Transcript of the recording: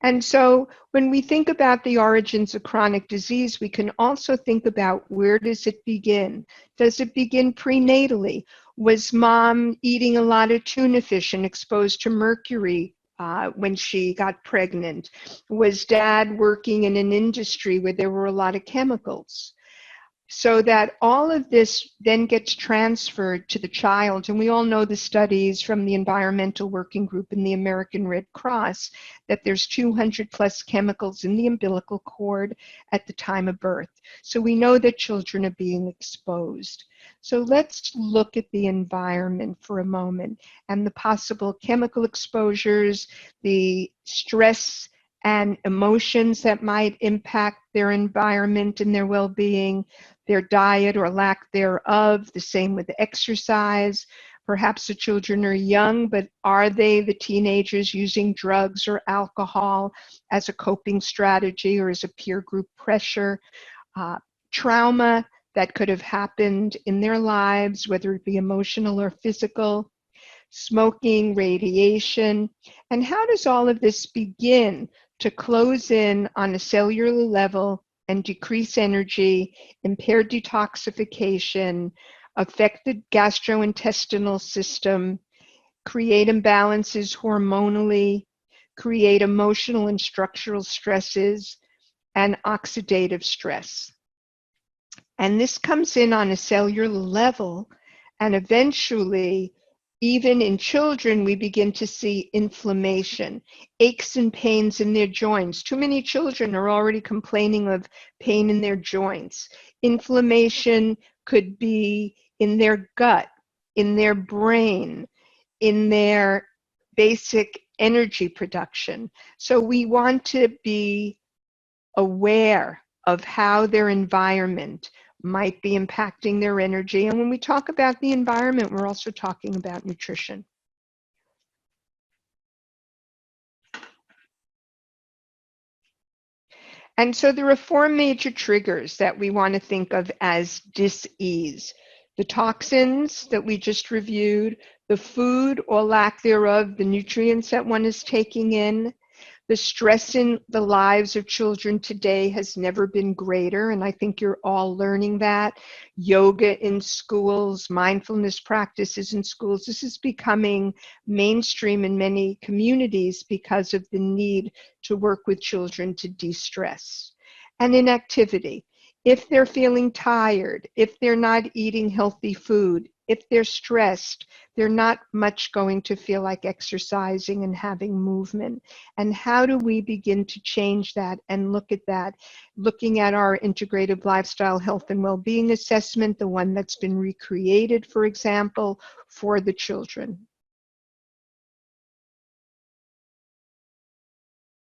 And so when we think about the origins of chronic disease, we can also think about, where does it begin? Does it begin prenatally? Was mom eating a lot of tuna fish and exposed to mercury when she got pregnant? Was dad working in an industry where there were a lot of chemicals? So that all of this then gets transferred to the child. And we all know the studies from the Environmental Working Group and the American Red Cross that there's 200 plus chemicals in the umbilical cord at the time of birth. So we know that children are being exposed. So let's look at the environment for a moment and the possible chemical exposures, the stress and emotions that might impact their environment and their well-being, their diet or lack thereof, the same with exercise. Perhaps the children are young, but are they, the teenagers, using drugs or alcohol as a coping strategy or as a peer group pressure? Trauma that could have happened in their lives, whether it be emotional or physical, smoking, radiation, and how does all of this begin to close in on a cellular level and decrease energy, impair detoxification, affect the gastrointestinal system, create imbalances hormonally, create emotional and structural stresses, and oxidative stress. And this comes in on a cellular level, and eventually, even in children, we begin to see inflammation, aches and pains in their joints. Too many children are already complaining of pain in their joints. Inflammation could be in their gut, in their brain, in their basic energy production. So we want to be aware of how their environment might be impacting their energy. And when we talk about the environment, we're also talking about nutrition. And so there are four major triggers that we want to think of as dis-ease. The toxins that we just reviewed, the food or lack thereof, the nutrients that one is taking in. The stress in the lives of children today has never been greater, and I think you're all learning that. Yoga in schools, mindfulness practices in schools, this is becoming mainstream in many communities because of the need to work with children to de-stress. And inactivity. If they're feeling tired, if they're not eating healthy food, if they're stressed, they're not much going to feel like exercising and having movement. And how do we begin to change that and look at that? Looking at our integrative lifestyle health and well-being assessment, the one that's been recreated, for example, for the children.